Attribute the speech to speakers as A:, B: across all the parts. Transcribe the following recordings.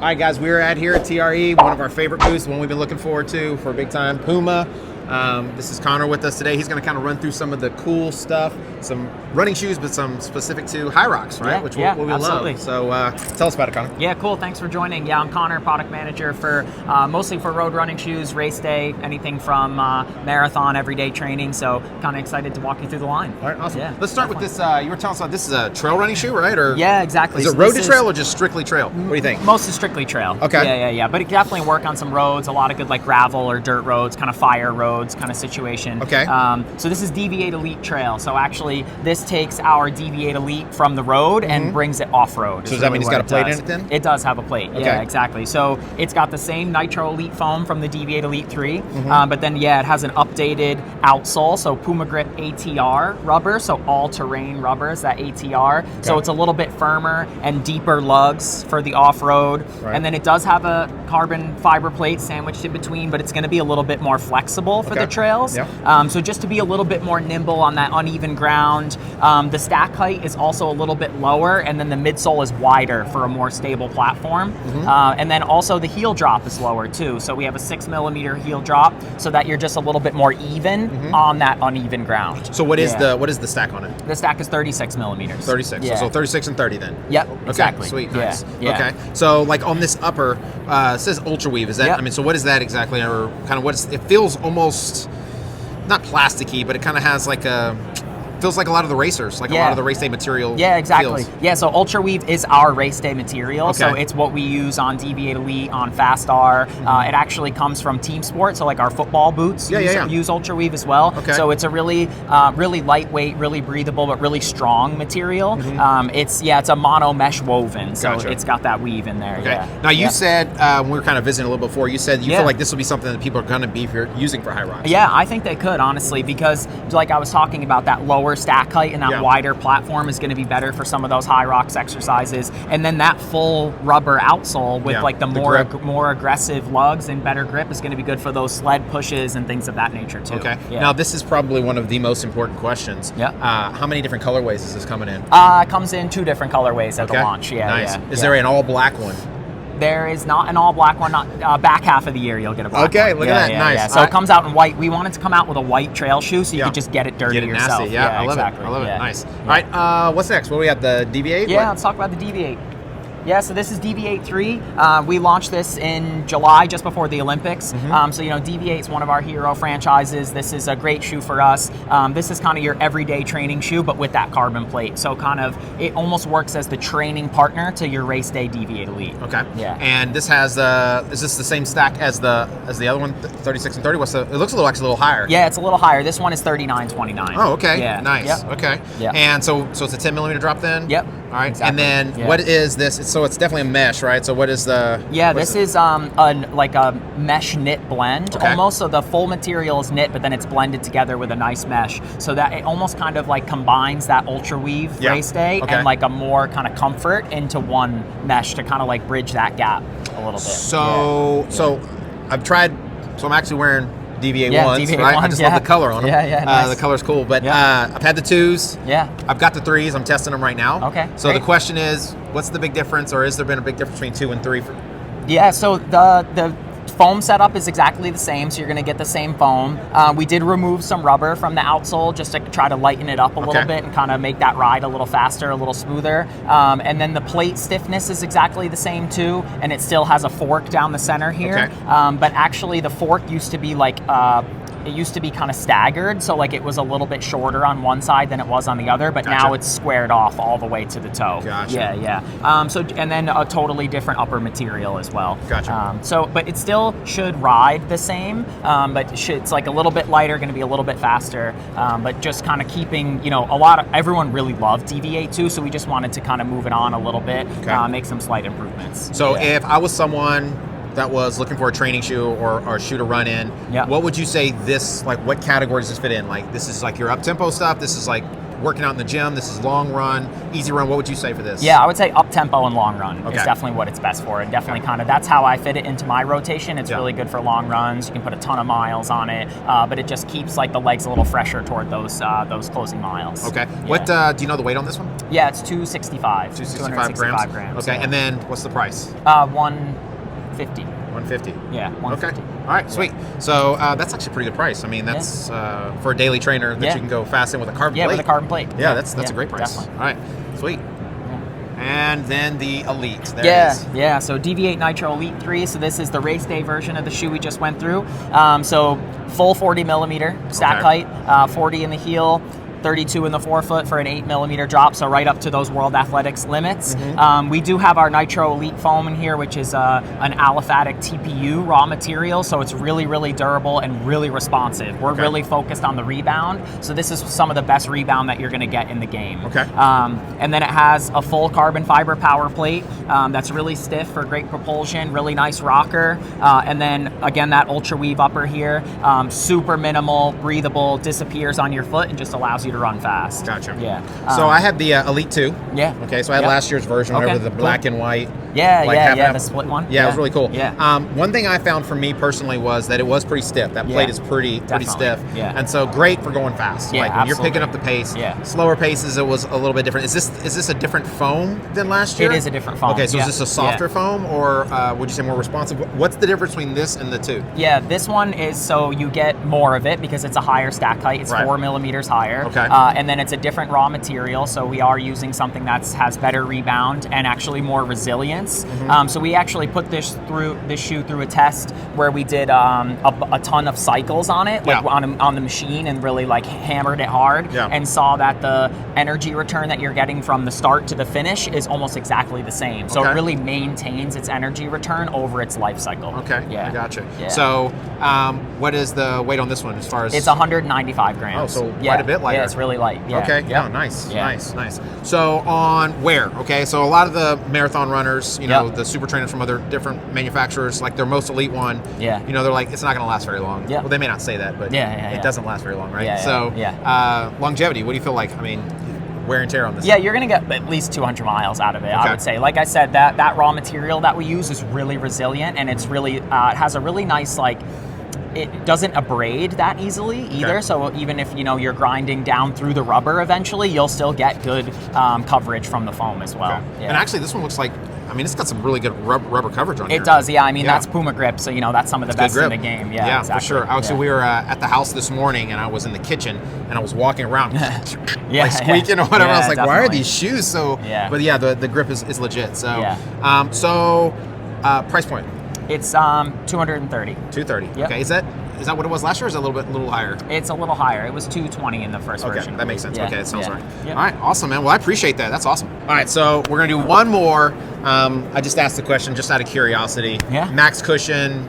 A: All right, guys, we're here at TRE, one of our favorite booths, one we've been looking forward to for a big time, Puma. This is Connor with us today. He's going to kind of run through some of the cool stuff, some running shoes, but some specific to high rocks, right? Which we
B: absolutely.
A: love. So tell us about it, Connor.
B: Yeah, cool. Thanks for joining. Yeah, I'm Connor, product manager for mostly for road running shoes, race day, anything from marathon, everyday training. So kind of excited to walk you through the line.
A: All right, awesome.
B: Yeah,
A: let's start with this. You were telling us about this is a trail running shoe, right? Or
B: yeah, exactly.
A: Is it road to trail or just strictly trail? What do you think?
B: Mostly strictly trail.
A: Okay.
B: Yeah. But it can definitely work on some roads, a lot of good like gravel or dirt roads, kind of fire roads kind of situation.
A: Okay.
B: So this is Deviate Elite Trail. So actually this takes our Deviate Elite from the road and brings it off-road.
A: So does that mean it's got a plate in it then?
B: It does have a plate,
A: okay.
B: Yeah, exactly. So it's got the same Nitro Elite foam from the Deviate Elite 3, but then yeah, it has an updated outsole, so Puma Grip ATR rubber, so all-terrain rubber is that ATR. Okay. So it's a little bit firmer and deeper lugs for the off-road. Right. And then it does have a carbon fiber plate sandwiched in between, but it's going to be a little bit more flexible for the trails. Yeah. So just to be a little bit more nimble on that uneven ground. The stack height is also a little bit lower, and then the midsole is wider for a more stable platform. And then also the heel drop is lower too. So we have a 6mm heel drop, so that you're just a little bit more even on that uneven ground.
A: So what is the stack on it?
B: The stack is 36mm.
A: 36. Yeah. So 36 and 30 then.
B: Yep.
A: Okay.
B: Exactly.
A: Sweet. Nice.
B: Yeah.
A: Okay. So like on this upper, it says Ultra Weave. Is that? I mean, so what is that exactly? Or kind of what's? It feels almost not plasticky, but it kind of has like feels like a lot of the racers, like a lot of the race day material.
B: Yeah, exactly.
A: Feels.
B: Yeah, so Ultra Weave is our race day material.
A: Okay.
B: So it's what we use on Deviate Elite, on Fast R. It actually comes from Team Sport, so like our football boots use Ultra Weave as well.
A: Okay.
B: So it's a really lightweight, really breathable, but really strong material. It's a mono mesh woven, so it's got that weave in there.
A: Okay.
B: Yeah.
A: Now you said when we were kind of visiting a little before, you said you feel like this will be something that people are going to be using for high rocks.
B: Yeah, I think they could, honestly, because like I was talking about, that lower stack height and that wider platform is going to be better for some of those high rocks exercises. And then that full rubber outsole with like the more aggressive lugs and better grip is going to be good for those sled pushes and things of that nature too.
A: Okay.
B: Yeah.
A: Now this is probably one of the most important questions.
B: Yeah.
A: How many different colorways is this coming in?
B: It comes in 2 different colorways at the launch. Yeah.
A: Nice.
B: Yeah.
A: Is there an all black one?
B: There is not an all black one. Not back half of the year you'll get a black one.
A: Okay, look at that. Nice.
B: Yeah. So it comes out in white. We wanted to come out with a white trail shoe so you could just get it dirty yourself.
A: Nasty. Yeah, I love it. I love it. Nice. All right. What's next? What do we have? The Deviate?
B: Yeah, let's talk about the Deviate. Yeah, so this is Deviate 3. We launched this in July, just before the Olympics. So, Deviate's one of our hero franchises. This is a great shoe for us. This is kind of your everyday training shoe, but with that carbon plate. So it almost works as the training partner to your race day Deviate Elite.
A: Okay.
B: Yeah.
A: And this has, is this the same stack as the other one, 36 and 30? It looks a little higher.
B: Yeah, it's a little higher. This one is 39.29.
A: Oh, okay.
B: Yeah.
A: Nice.
B: Yep.
A: Okay.
B: Yep.
A: And so it's a 10mm drop then?
B: Yep.
A: All right.
B: Exactly.
A: And then what is this? So it's definitely a mesh, right? So what is the...
B: Yeah, this is like a mesh knit blend almost. So the full material is knit, but then it's blended together with a nice mesh. So that it almost kind of like combines that Ultra Weave race day and like a more kind of comfort into one mesh to kind of like bridge that gap a little bit.
A: So I've tried, so I'm actually wearing Deviate ones,
B: Deviate
A: right?
B: ones,
A: I just love the color on them.
B: Yeah, nice.
A: The color's cool, but I've had the 2s.
B: Yeah.
A: I've got the 3s. I'm testing them right now.
B: Okay.
A: So the question is, what's the big difference, or has there been a big difference between 2 and 3?
B: Yeah, so the foam setup is exactly the same, so you're going to get the same foam. We did remove some rubber from the outsole just to try to lighten it up a little bit and kind of make that ride a little faster, a little smoother. And then the plate stiffness is exactly the same too, and it still has a fork down the center here. But actually the fork used to be like... it used to be kind of staggered, so like it was a little bit shorter on one side than it was on the other, but now it's squared off all the way to the toe.
A: Gotcha.
B: Yeah. And then a totally different upper material as well.
A: Gotcha.
B: But it still should ride the same, but it's like a little bit lighter, going to be a little bit faster, but just kind of keeping, everyone really loved Deviate too, so we just wanted to kind of move it on a little bit, make some slight improvements.
A: So if I was someone that was looking for a training shoe or a shoe to run in, what would you say what category does this fit in? Like, this is like your up-tempo stuff, this is like working out in the gym. This is long run, easy run. What would you say for this?
B: Yeah, I would say up tempo and long run
A: Okay.
B: is definitely what it's best for. And definitely kind of that's how I fit it into my rotation. It's really good for long runs. You can put a ton of miles on it, but it just keeps like the legs a little fresher toward those closing miles.
A: Okay.
B: Yeah.
A: What do you know the weight on this one?
B: Yeah, it's 265.
A: 265 grams. Okay,
B: yeah.
A: and then what's the price?
B: 150.
A: 150.
B: Yeah, 150.
A: Okay. All right, sweet. So that's actually a pretty good price. I mean, that's for a daily trainer that you can go fast in with a carbon plate.
B: Yeah, with a carbon plate.
A: Yeah, that's a great price.
B: Definitely.
A: All right, sweet. And then the Elite. There it is.
B: Yeah. So Deviate Nitro Elite 3. So this is the race day version of the shoe we just went through. So full 40 millimeter stack height, 40 in the heel, 32 in the forefoot for an 8 millimeter drop, so right up to those World Athletics limits. We do have our Nitro Elite foam in here, which is an aliphatic TPU raw material, so it's really, really durable and really responsive. We're really focused on the rebound, so this is some of the best rebound that you're going to get in the game.
A: Okay.
B: And then it has a full carbon fiber power plate that's really stiff for great propulsion, really nice rocker, and then again that ultra weave upper here, super minimal, breathable, disappears on your foot and just allows you to run fast.
A: Gotcha.
B: Yeah.
A: So I had the Elite 2.
B: Yeah.
A: Okay, so I had last year's version, whatever, the black and white.
B: The split one.
A: Yeah, it was really cool.
B: Yeah.
A: One thing I found for me personally was that it was pretty stiff. That plate is pretty stiff.
B: Yeah.
A: And so great for going fast.
B: Yeah,
A: like when you're picking up the pace.
B: Yeah.
A: Slower paces, it was a little bit different. Is this a different foam than last year?
B: It is a different foam.
A: Okay, so is this a softer foam or would you say more responsive? What's the difference between this and the two?
B: Yeah, this one is so you get more of it because it's a higher stack height. It's 4 millimeters higher.
A: Okay.
B: And then it's a different raw material, so we are using something that has better rebound and actually more resilience. So we actually put this shoe through a test where we did a ton of cycles on it, like on the machine, and really like hammered it hard, and saw that the energy return that you're getting from the start to the finish is almost exactly the same. So it really maintains its energy return over its life cycle.
A: Okay,
B: yeah.
A: I gotcha.
B: Yeah.
A: So what is the weight on this one as far as?
B: It's 195 grams.
A: Oh, so quite a bit lighter.
B: Yeah, it's really light. Yeah.
A: Okay, nice. So on wear, okay, so a lot of the marathon runners, you know, the super trainers from other different manufacturers, like their most elite one, you know, they're like, it's not going to last very long. Well, they may not say that, but it doesn't last very long, right? Longevity, what do you feel like? I mean, wear and tear on this?
B: Yeah, you're going to get at least 200 miles out of it, I would say. Like I said, that raw material that we use is really resilient, and it's really, it has a really nice, like, it doesn't abrade that easily either, so even if you're grinding down through the rubber eventually, you'll still get good coverage from the foam as well. Yeah.
A: And actually, this one looks like, I mean, it's got some really good rubber coverage on it.
B: It does, yeah. I mean, that's Puma grip, so that's some of the best in the game. Yeah,
A: exactly. For sure. Actually, we were at the house this morning, and I was in the kitchen, and I was walking around, like squeaking or whatever. I was like,
B: definitely.
A: why are these shoes so? But yeah, the grip is legit. So, price point.
B: It's 230.
A: 230.
B: Yep.
A: Okay. Is that what it was last year, or is it a little higher?
B: It's a little higher. It was 220 in the first version.
A: Okay, that makes sense. Okay, that sounds right.
B: Yep.
A: All right, awesome, man. Well, I appreciate that. That's awesome. All right, so we're gonna do one more. I just asked the question just out of curiosity.
B: Yeah.
A: Max cushion,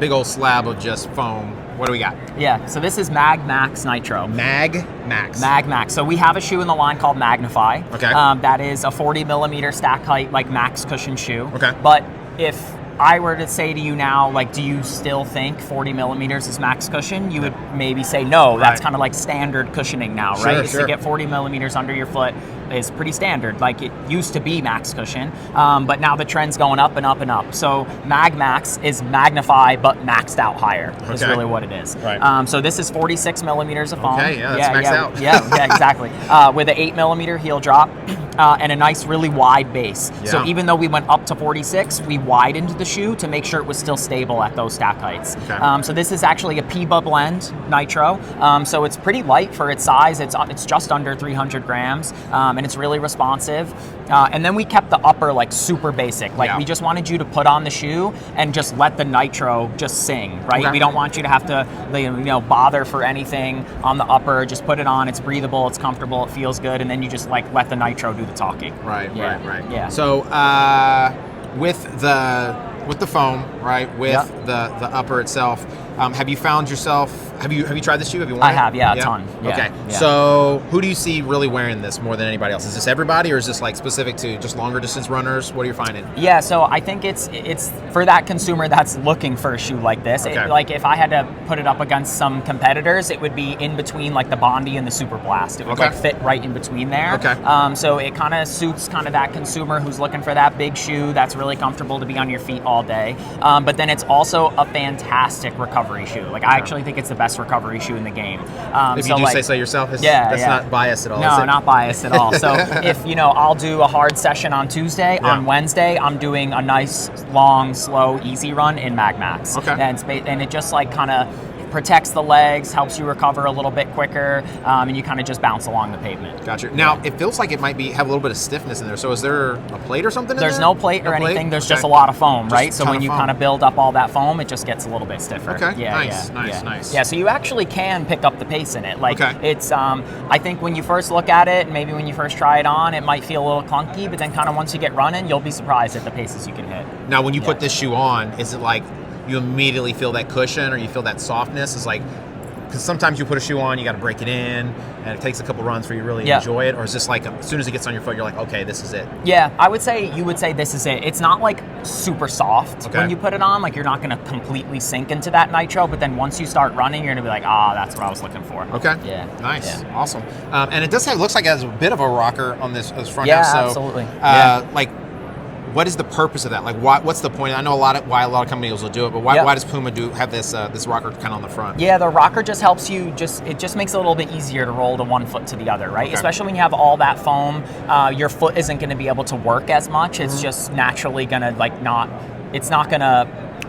A: big old slab of just foam. What do we got?
B: Yeah, so this is Mag Max Nitro.
A: Mag Max.
B: Mag Max. So we have a shoe in the line called Magnify.
A: Okay.
B: That is a 40 millimeter stack height, like max cushion shoe.
A: Okay.
B: But if I were to say to you now, like, do you still think 40 millimeters is max cushion? You would maybe say no. That's kind of like standard cushioning now, right?
A: Sure.
B: To get 40 millimeters under your foot is pretty standard. Like, it used to be max cushion, but now the trend's going up and up and up. So Mag Max is Magnify, but maxed out higher. Is really what it is.
A: Right.
B: So this is 46 millimeters of foam.
A: Okay, yeah, that's maxed out.
B: yeah, exactly. With an 8 millimeter heel drop and a nice, really wide base.
A: Yeah.
B: So even though we went up to 46, we widened the shoe to make sure it was still stable at those stack heights.
A: Okay.
B: So this is actually a Puma blend Nitro. So it's pretty light for its size. It's just under 300 grams, and it's really responsive. And then we kept the upper like super basic. Like we just wanted you to put on the shoe and just let the Nitro just sing, right?
A: Okay.
B: We don't want you to have to bother for anything on the upper. Just put it on. It's breathable. It's comfortable. It feels good. And then you just like let the Nitro do the talking.
A: Right.
B: Yeah.
A: So with the foam, right, with the upper itself, Have you found yourself? Have you tried this shoe? Have you worn
B: I
A: it?
B: have, yeah, a ton. Yeah,
A: Okay.
B: yeah.
A: So who do you see really wearing this more than anybody else? Is this everybody, or is this like specific to just longer distance runners? What are you finding?
B: Yeah, so I think it's for that consumer that's looking for a shoe like this.
A: Okay.
B: Like if I had to put it up against some competitors, it would be in between like the Bondi and the Super Blast. It would like fit right in between there.
A: Okay.
B: So it kind of suits kind of that consumer who's looking for that big shoe that's really comfortable to be on your feet all day. But then it's also a fantastic recovery shoe. Like I actually think it's the best recovery shoe in the game.
A: If you do say so yourself, that's not biased at all.
B: No, not biased at all. So if I'll do a hard session on Tuesday.
A: Yeah.
B: On Wednesday, I'm doing a nice, long, slow, easy run in Mag Max.
A: Okay.
B: And it just like kind of protects the legs, helps you recover a little bit quicker, and you kind of just bounce along the pavement.
A: Gotcha. Now, it feels like it might have a little bit of stiffness in there. So is there a plate or something in there?
B: There's no plate or anything. There's
A: Okay.
B: just a lot of foam,
A: Just
B: right? So
A: ton
B: when
A: of
B: you
A: foam.
B: kind of build up all that foam, it just gets a little bit stiffer.
A: Okay.
B: Yeah,
A: Nice.
B: Yeah, so you actually can pick up the pace in it. Like
A: Okay.
B: it's, I think when you first look at it, and maybe when you first try it on, it might feel a little clunky, but then kind of once you get running, you'll be surprised at the paces you can hit.
A: Now, when you put this shoe on, is it like you immediately feel that cushion or you feel that softness? It's like, because sometimes you put a shoe on, you got to break it in, and it takes a couple runs for you to really enjoy it. Or is this like as soon as it gets on your foot, you're like, okay, this is it?
B: Yeah, you would say this is it. It's not like super soft when you put it on. Like you're not going to completely sink into that nitro, but then once you start running, you're going to be like, that's what I was looking for.
A: Okay.
B: Yeah.
A: Nice.
B: Yeah.
A: Awesome. And it looks like it has a bit of a rocker on this front.
B: Yeah,
A: half. So,
B: absolutely.
A: Like, what is the purpose of that? Like, what's the point? I know why a lot of companies will do it, but why does Puma have this rocker kind of on the front?
B: Yeah, the rocker just helps you. It just makes it a little bit easier to roll to one foot to the other, right?
A: Okay.
B: Especially when you have all that foam, your foot isn't going to be able to work as much. It's just naturally going to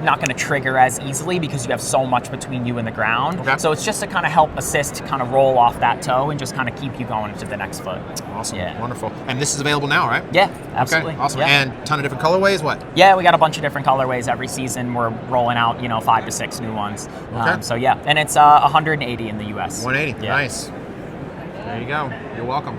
B: not going to trigger as easily because you have so much between you and the ground.
A: Okay.
B: So it's just to kind of help assist to kind of roll off that toe and just kind of keep you going to the next foot.
A: Awesome.
B: Yeah.
A: Wonderful. And this is available now, right?
B: Yeah, absolutely.
A: Okay. Awesome.
B: Yeah.
A: And ton of different colorways. What?
B: Yeah, we got a bunch of different colorways every season. We're rolling out, 5 to 6 new ones.
A: Okay.
B: So yeah, and it's 180 in the US.
A: 180.
B: Yeah.
A: Nice. There you go. You're welcome.